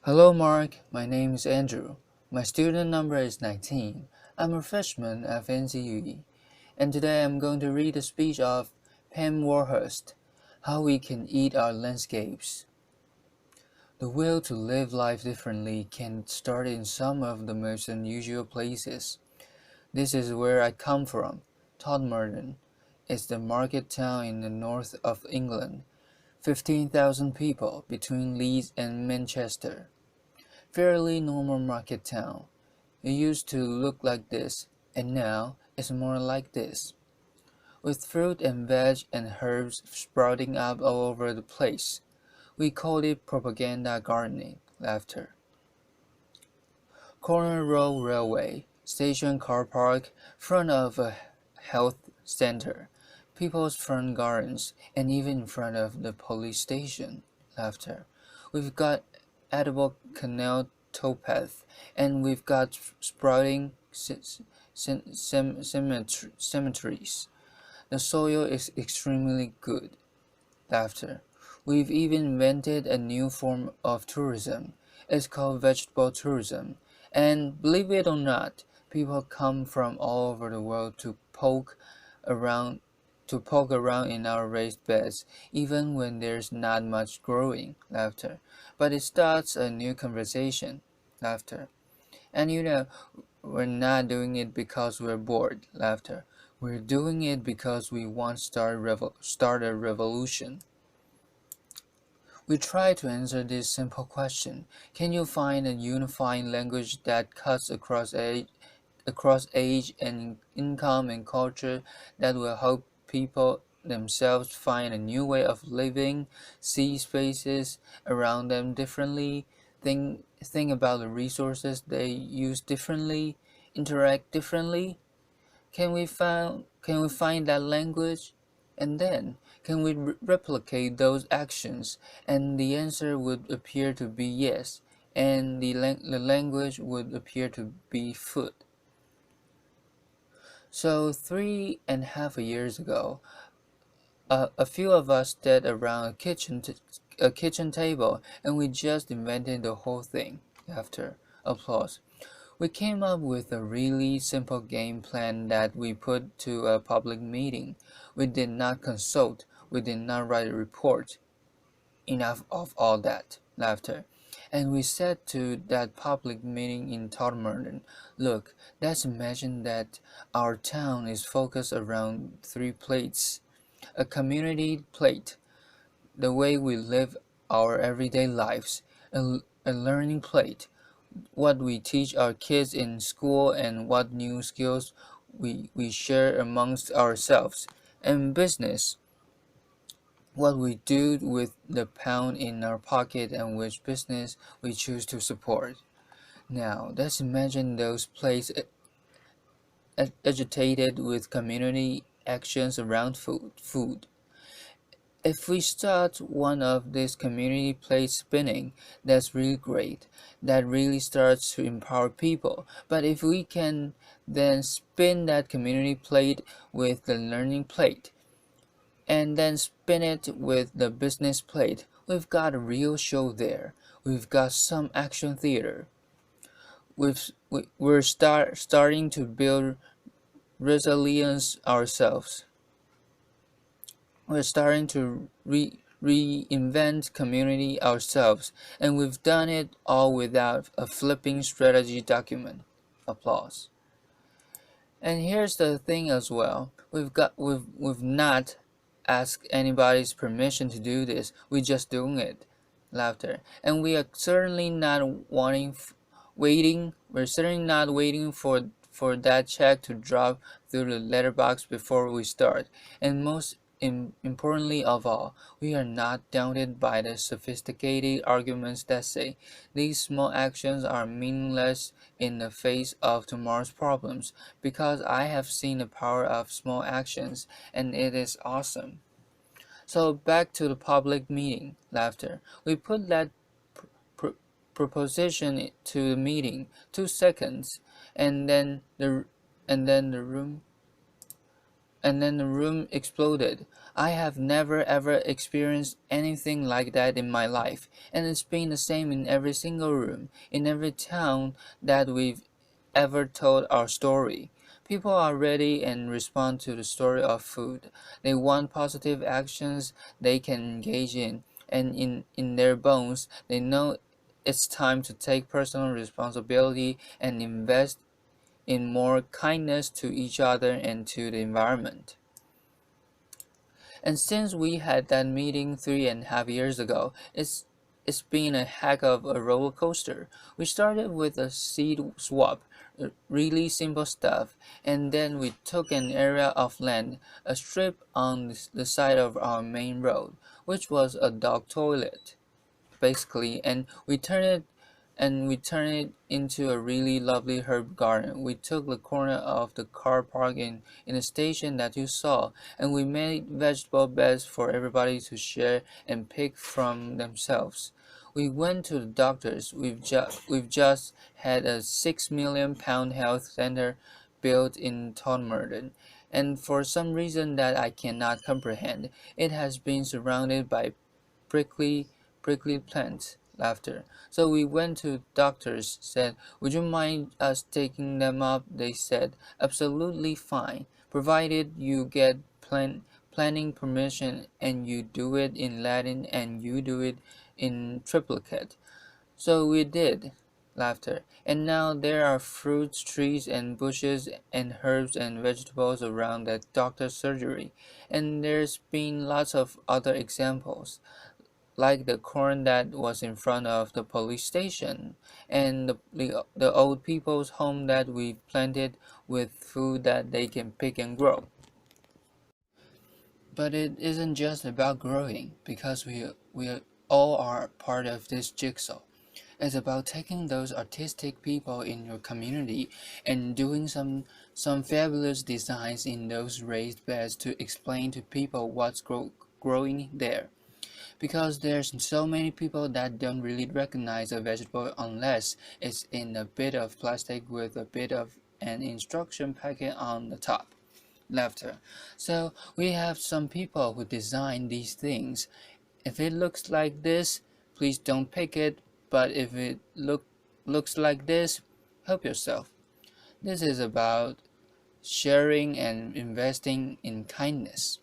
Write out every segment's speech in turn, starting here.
Hello, Mark. My name is Andrew. My student number is 19. I'm a freshman at NCUE, and today I'm going to read a speech of Pam Warhurst, How We Can Eat Our Landscapes. The will to live life differently can start in some of the most unusual places. This is where I come from, Todmorden. It's the market town in the north of England, 15,000 people between Leeds and Manchester. Fairly normal market town. It used to look like this, and now it's more like this, with fruit and veg and herbs sprouting up all over the place. We called it propaganda gardening. Laughter. Corner Road Railway Station car park, front of a health center, people's front gardens, and even in front of the police station. Laughter. We've got edible canal towpath, and we've got sprouting cemeteries. The soil is extremely good. Laughter. We've even invented a new form of tourism. It's called vegetable tourism. And believe it or not, people come from all over the world around to poke around in our raised beds, even when there's not much growing. Laughter. But it starts a new conversation. Laughter. And we're not doing it because we're bored. Laughter. We're doing it because we want to start a revolution. We try to answer this simple question: can you find a unifying language that cuts across age and income and culture, that will help people themselves find a new way of living, see spaces around them differently, think about the resources they use differently, interact differently? Can we find that language? And then, can we replicate those actions? And the answer would appear to be yes, and the language would appear to be food. So 3.5 years ago, a few of us sat around a kitchen table, and we just invented the whole thing. After applause. We came up with a really simple game plan that we put to a public meeting. We did not consult, we did not write a report. Enough of all that. Laughter. And we said to that public meeting in Todmorden, look, let's imagine that our town is focused around three plates. A community plate, the way we live our everyday lives. A learning plate, what we teach our kids in school and what new skills we share amongst ourselves. And business, what we do with the pound in our pocket and which business we choose to support. Now, let's imagine those places agitated with community actions around food. If we start one of these community plates spinning, that's really great. That really starts to empower people. But if we can then spin that community plate with the learning plate, and then spin it with the business plate, we've got a real show there. We've got some action theater. We're starting to build resilience ourselves. We're starting to reinvent community ourselves, and we've done it all without a flipping strategy document. Applause. And here's the thing as well. We've not asked anybody's permission to do this. We're just doing it. Laughter. And we are certainly not waiting. We're certainly not waiting for that check to drop through the letterbox before we start. And most importantly of all, we are not daunted by the sophisticated arguments that say these small actions are meaningless in the face of tomorrow's problems, because I have seen the power of small actions, and it is awesome. So back to the public meeting. Laughter. We put that pr- proposition to the meeting. 2 seconds, and then the room and then the room exploded. I have never ever experienced anything like that in my life, and it's been the same in every single room, in every town that we've ever told our story. People are ready and respond to the story of food. They want positive actions they can engage in, and in their bones, they know it's time to take personal responsibility and invest in more kindness to each other and to the environment. And since we had that meeting 3.5 years ago, it's been a heck of a roller coaster. We started with a seed swap, really simple stuff, and then we took an area of land, a strip on the side of our main road, which was a dog toilet basically, and we turned it into a really lovely herb garden. We took the corner of the car park in the station that you saw, and we made vegetable beds for everybody to share and pick from themselves. We went to the doctors. We've just had a £6 million health center built in Tonmerden, and for some reason that I cannot comprehend, it has been surrounded by prickly, prickly plants. Laughter. So we went to doctors, said, "Would you mind us taking them up?" They said, "Absolutely fine, provided you get planning permission and you do it in Latin and you do it in triplicate." So we did. Laughter. And now there are fruits, trees, and bushes, and herbs and vegetables around that doctor's surgery. And there's been lots of other examples like the corn that was in front of the police station, and the old people's home that we planted with food that they can pick and grow. But it isn't just about growing, because we all are part of this jigsaw. It's about taking those artistic people in your community and doing some fabulous designs in those raised beds to explain to people what's growing there, because there's so many people that don't really recognize a vegetable unless it's in a bit of plastic with a bit of an instruction packet on the top. Laughter. So we have some people who design these things. If it looks like this, please don't pick it, but if it looks like this, help yourself. This is about sharing and investing in kindness.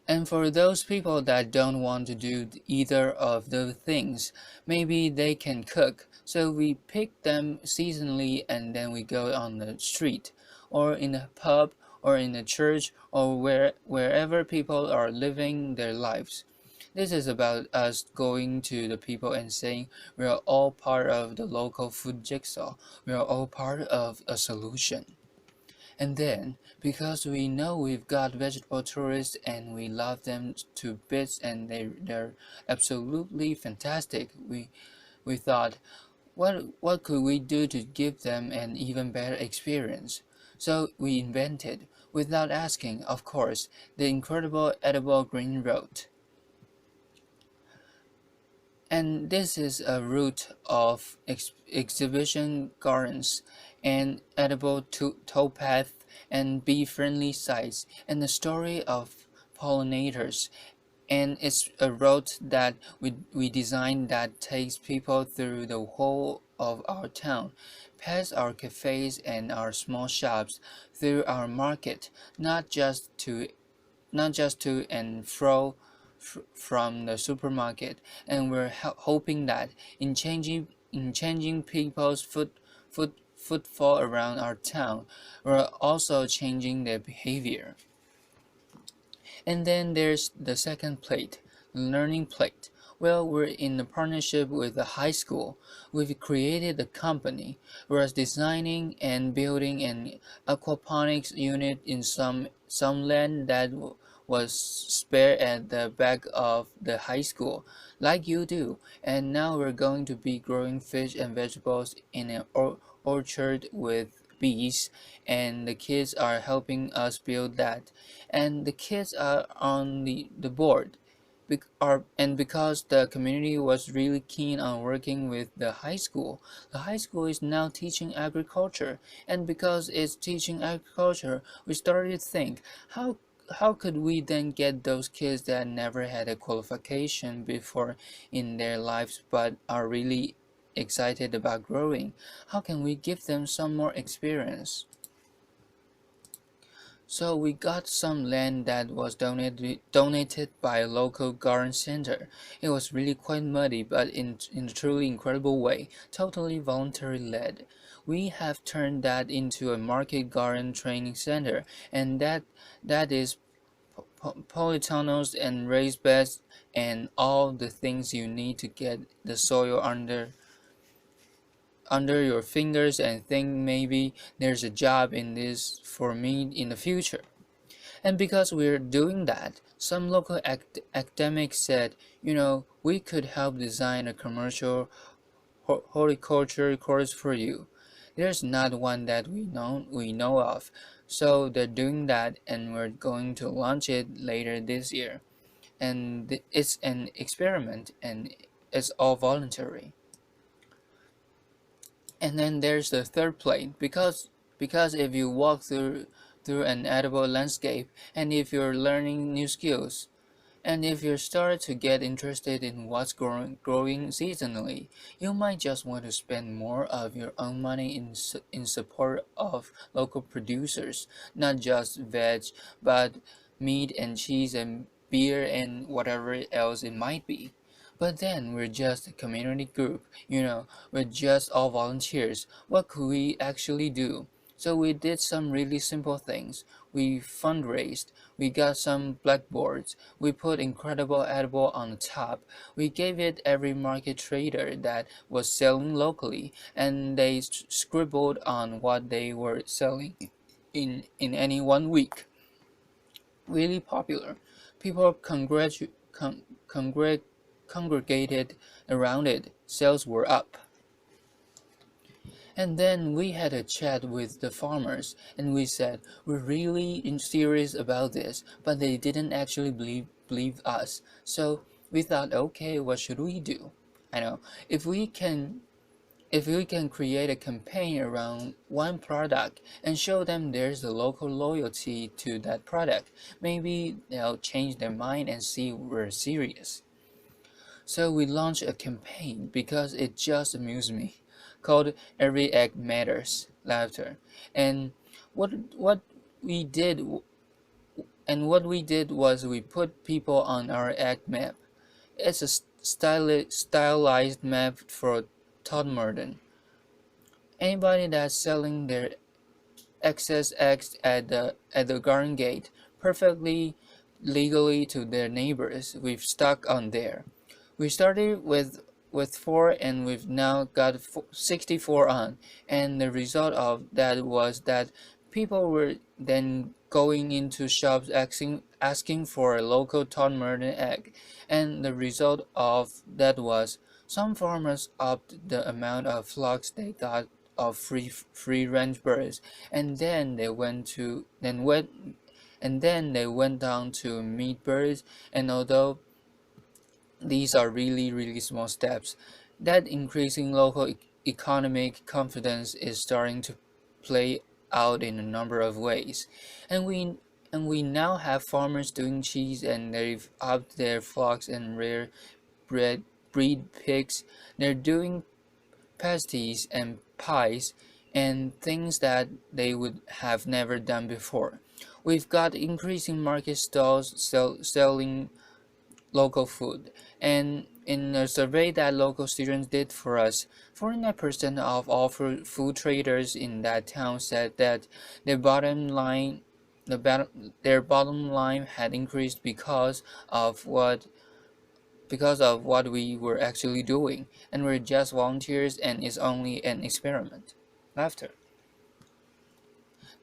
And for those people that don't want to do either of those things, maybe they can cook. So we pick them seasonally and then we go on the street, or in a pub, or in a church, or wherever people are living their lives. This is about us going to the people and saying we are all part of the local food jigsaw. We are all part of a solution. And then, because we know we've got vegetable tourists and we love them to bits and they're absolutely fantastic, we thought, what could we do to give them an even better experience? So we invented, without asking, of course, the incredible edible green road. And this is a route of exhibition gardens and edible towpath and bee-friendly sites and the story of pollinators. And it's a route that we designed that takes people through the whole of our town, past our cafes and our small shops, through our market, not just to and fro from the supermarket, and we're hoping that in changing people's footfall around our town, we're also changing their behavior. And then there's the second plate, the learning plate. Well, we're in a partnership with a high school. We've created a company. We're designing and building an aquaponics unit in some land that was spare at the back of the high school, like you do. And now we're going to be growing fish and vegetables in an orchard with bees, and the kids are helping us build that, and the kids are on the board. And because the community was really keen on working with the high school is now teaching agriculture. And because it's teaching agriculture, we started to think, how could we then get those kids that never had a qualification before in their lives but are really excited about growing? How can we give them some more experience? So we got some land that was donated by a local garden center. It was really quite muddy, but in a truly incredible way, totally voluntary led. We have turned that into a market garden training center, and that is polytunnels and raised beds and all the things you need to get the soil under your fingers and think maybe there's a job in this for me in the future. And because we're doing that, some local academics said, we could help design a commercial horticulture course for you. There's not one that we know of. So they're doing that and we're going to launch it later this year. And it's an experiment and it's all voluntary. And then there's the third plane because if you walk through an edible landscape and if you're learning new skills, and if you start to get interested in what's growing seasonally, you might just want to spend more of your own money in support of local producers, not just veg, but meat and cheese and beer and whatever else it might be. But then we're just a community group, we're just all volunteers. What could we actually do? So we did some really simple things. We fundraised, we got some blackboards, we put incredible edible on the top, we gave it every market trader that was selling locally, and they scribbled on what they were selling in any one week. Really popular. People congregated around it. Sales were up. And then we had a chat with the farmers and we said, we're really serious about this, but they didn't actually believe us. So we thought, okay, what should we do? I know, if we can create a campaign around one product and show them there's a local loyalty to that product, maybe they'll change their mind and see we're serious. So we launched a campaign because it just amused me, called "Every Egg Matters" laughter. And what we did what we did was we put people on our egg map. It's a stylized map for Todmorden. Anybody that's selling their excess eggs at the garden gate perfectly legally to their neighbors, we've stuck on there. We started with 4 and we've now got 64 on, and the result of that was that people were then going into shops asking for a local Todd Merton egg, and the result of that was some farmers upped the amount of flocks they got of free range birds, and then they went down to meat birds. And although these are really, really small steps, that increasing local economic confidence is starting to play out in a number of ways. And we now have farmers doing cheese and they've upped their flocks and rare breed pigs. They're doing pasties and pies and things that they would have never done before. We've got increasing market stalls selling local food. And in a survey that local students did for us, 49% of all food traders in that town said that their bottom line their bottom line had increased because of what we were actually doing, and we're just volunteers and it's only an experiment. Laughter.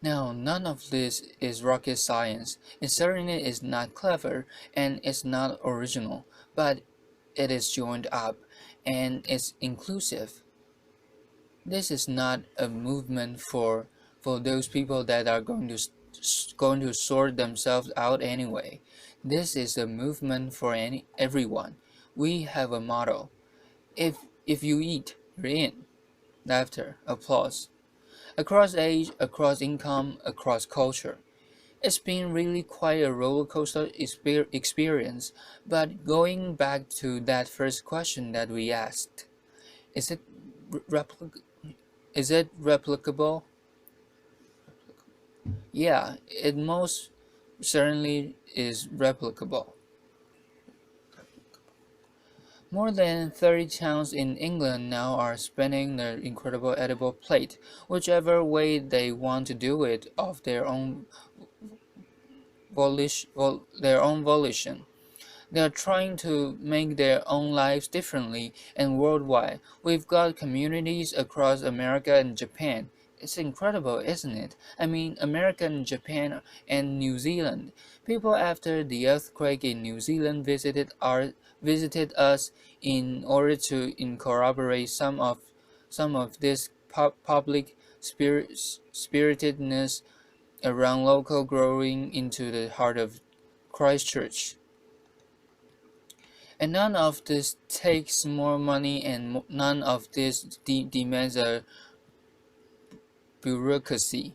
Now, none of this is rocket science. It certainly is not clever and it's not original, but it is joined up and it's inclusive. This is not a movement for those people that are going to sort themselves out anyway. This is a movement for everyone. We have a motto. If you eat, you're in. Laughter, applause. Across age, across income, across culture. It's been really quite a roller coaster experience, but going back to that first question that we asked, is it replic- is it replicable? Yeah, it most certainly is replicable. More than 30 towns in England now are spinning their incredible edible plate, whichever way they want to do it of their own volition. They are trying to make their own lives differently and worldwide. We've got communities across America and Japan. It's incredible, isn't it? I mean, America and Japan and New Zealand. People after the earthquake in New Zealand visited us in order to incorporate some of this public spiritedness around local growing into the heart of Christchurch. And none of this takes more money, and none of this demands a bureaucracy.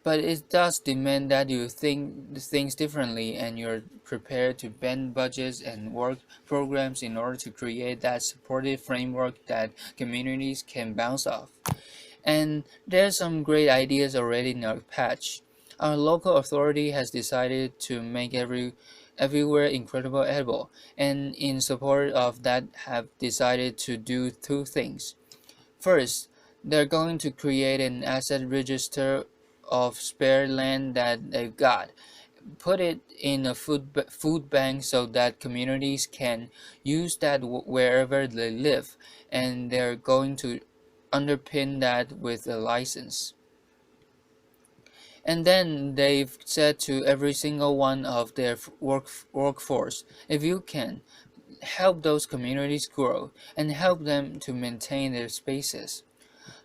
But it does demand that you think things differently and you're prepared to bend budgets and work programs in order to create that supportive framework that communities can bounce off. And there's some great ideas already in our patch. Our local authority has decided to make everywhere incredible edible, and in support of that have decided to do two things. First, they're going to create an asset register of spare land that they've got, put it in a food bank so that communities can use that wherever they live, and they're going to underpin that with a license. And then they've said to every single one of their workforce, if you can, help those communities grow and help them to maintain their spaces.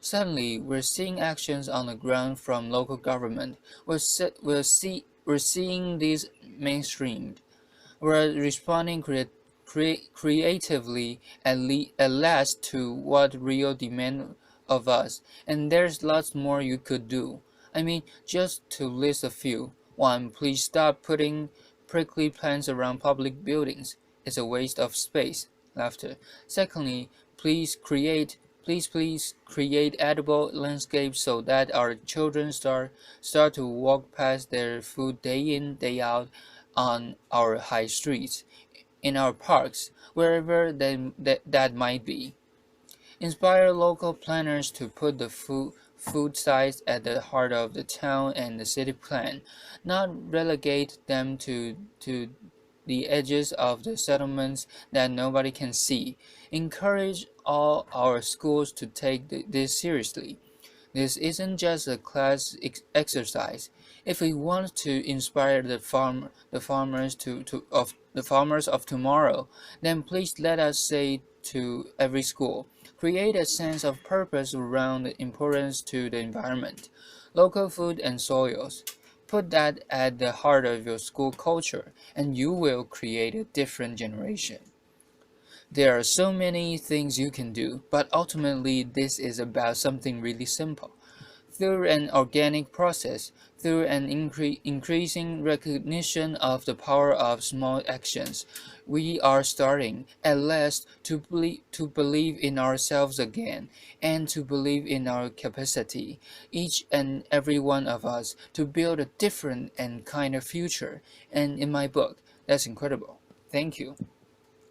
Suddenly, we're seeing actions on the ground from local government. We're seeing these mainstreamed. We're responding creatively at last to what real demand of us, and there's lots more you could do. I mean, just to list a few. One, please stop putting prickly plants around public buildings. It's a waste of space. Laughter. Secondly, please create edible landscapes so that our children start to walk past their food day in, day out on our high streets, in our parks, wherever that might be. Inspire local planners to put the food sites at the heart of the town and the city plan, not relegate them to the edges of the settlements that nobody can see. Encourage all our schools to take this seriously. This isn't just a class exercise. If we want to inspire the farmers of tomorrow, then please let us say to every school, create a sense of purpose around the importance to the environment, local food and soils. Put that at the heart of your school culture, and you will create a different generation. There are so many things you can do, but ultimately this is about something really simple. Through an organic process, through an increasing recognition of the power of small actions, we are starting, at last, to believe in ourselves again, and to believe in our capacity, each and every one of us, to build a different and kinder future. And in my book, that's incredible. Thank you.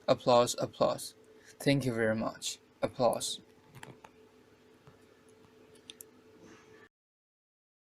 Applause, applause. Thank you very much. Applause.